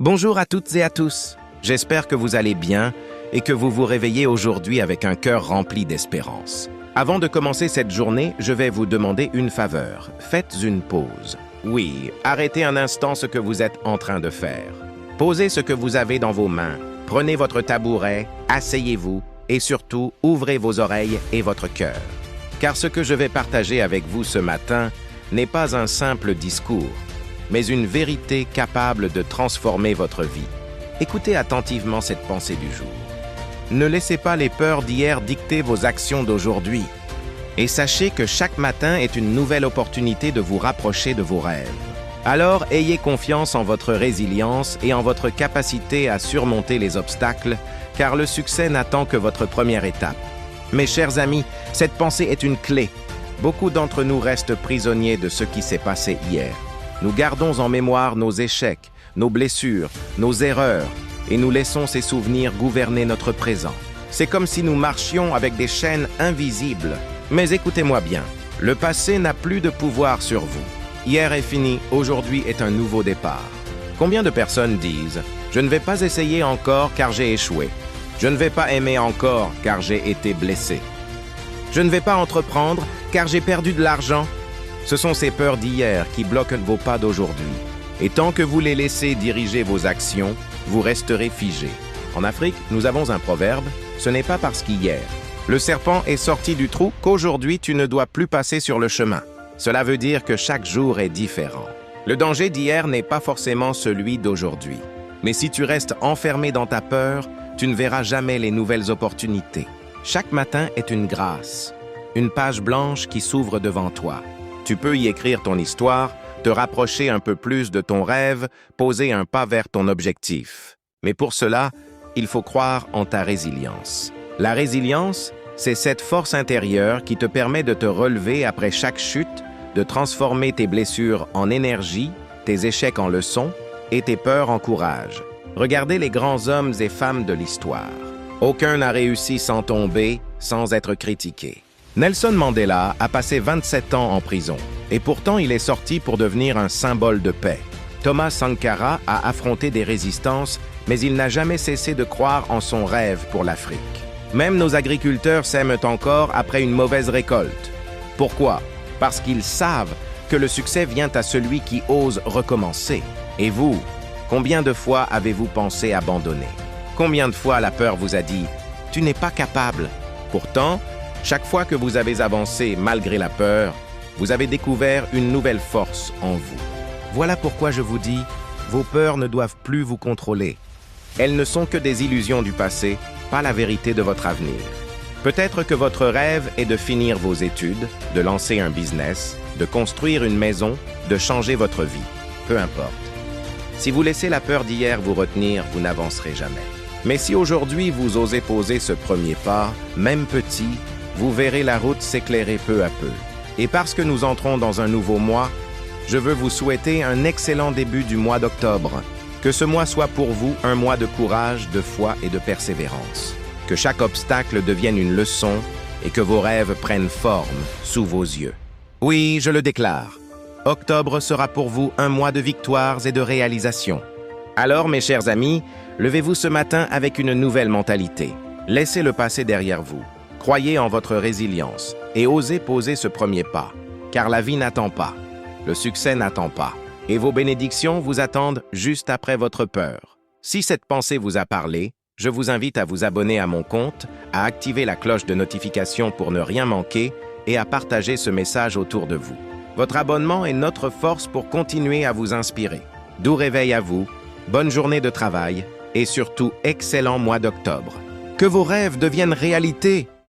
Bonjour à toutes et à tous. J'espère que vous allez bien et que vous vous réveillez aujourd'hui avec un cœur rempli d'espérance. Avant de commencer cette journée, je vais vous demander une faveur. Faites une pause. Oui, arrêtez un instant ce que vous êtes en train de faire. Posez ce que vous avez dans vos mains. Prenez votre tabouret, asseyez-vous et surtout, ouvrez vos oreilles et votre cœur. Car ce que je vais partager avec vous ce matin n'est pas un simple discours, mais une vérité capable de transformer votre vie. Écoutez attentivement cette pensée du jour. Ne laissez pas les peurs d'hier dicter vos actions d'aujourd'hui. Et sachez que chaque matin est une nouvelle opportunité de vous rapprocher de vos rêves. Alors, ayez confiance en votre résilience et en votre capacité à surmonter les obstacles, car le succès n'attend que votre première étape. Mes chers amis, cette pensée est une clé. Beaucoup d'entre nous restent prisonniers de ce qui s'est passé hier. Nous gardons en mémoire nos échecs, nos blessures, nos erreurs, et nous laissons ces souvenirs gouverner notre présent. C'est comme si nous marchions avec des chaînes invisibles. Mais écoutez-moi bien, le passé n'a plus de pouvoir sur vous. Hier est fini, aujourd'hui est un nouveau départ. Combien de personnes disent « Je ne vais pas essayer encore car j'ai échoué. Je ne vais pas aimer encore car j'ai été blessé. Je ne vais pas entreprendre car j'ai perdu de l'argent. » Ce sont ces peurs d'hier qui bloquent vos pas d'aujourd'hui. Et tant que vous les laissez diriger vos actions, vous resterez figé. En Afrique, nous avons un proverbe, ce n'est pas parce qu'hier le serpent est sorti du trou qu'aujourd'hui tu ne dois plus passer sur le chemin. Cela veut dire que chaque jour est différent. Le danger d'hier n'est pas forcément celui d'aujourd'hui. Mais si tu restes enfermé dans ta peur, tu ne verras jamais les nouvelles opportunités. Chaque matin est une grâce, une page blanche qui s'ouvre devant toi. Tu peux y écrire ton histoire, te rapprocher un peu plus de ton rêve, poser un pas vers ton objectif. Mais pour cela, il faut croire en ta résilience. La résilience, c'est cette force intérieure qui te permet de te relever après chaque chute, de transformer tes blessures en énergie, tes échecs en leçons et tes peurs en courage. Regardez les grands hommes et femmes de l'histoire. Aucun n'a réussi sans tomber, sans être critiqué. Nelson Mandela a passé 27 ans en prison, et pourtant il est sorti pour devenir un symbole de paix. Thomas Sankara a affronté des résistances, mais il n'a jamais cessé de croire en son rêve pour l'Afrique. Même nos agriculteurs sèment encore après une mauvaise récolte. Pourquoi? Parce qu'ils savent que le succès vient à celui qui ose recommencer. Et vous, combien de fois avez-vous pensé abandonner? Combien de fois la peur vous a dit « Tu n'es pas capable ». Pourtant, chaque fois que vous avez avancé malgré la peur, vous avez découvert une nouvelle force en vous. Voilà pourquoi je vous dis, vos peurs ne doivent plus vous contrôler. Elles ne sont que des illusions du passé, pas la vérité de votre avenir. Peut-être que votre rêve est de finir vos études, de lancer un business, de construire une maison, de changer votre vie. Peu importe. Si vous laissez la peur d'hier vous retenir, vous n'avancerez jamais. Mais si aujourd'hui vous osez poser ce premier pas, même petit, vous verrez la route s'éclairer peu à peu. Et parce que nous entrons dans un nouveau mois, je veux vous souhaiter un excellent début du mois d'octobre. Que ce mois soit pour vous un mois de courage, de foi et de persévérance. Que chaque obstacle devienne une leçon et que vos rêves prennent forme sous vos yeux. Oui, je le déclare. Octobre sera pour vous un mois de victoires et de réalisations. Alors, mes chers amis, levez-vous ce matin avec une nouvelle mentalité. Laissez le passé derrière vous. Croyez en votre résilience et osez poser ce premier pas, car la vie n'attend pas, le succès n'attend pas, et vos bénédictions vous attendent juste après votre peur. Si cette pensée vous a parlé, je vous invite à vous abonner à mon compte, à activer la cloche de notification pour ne rien manquer et à partager ce message autour de vous. Votre abonnement est notre force pour continuer à vous inspirer. Doux réveil à vous, bonne journée de travail et surtout excellent mois d'octobre. Que vos rêves deviennent réalité.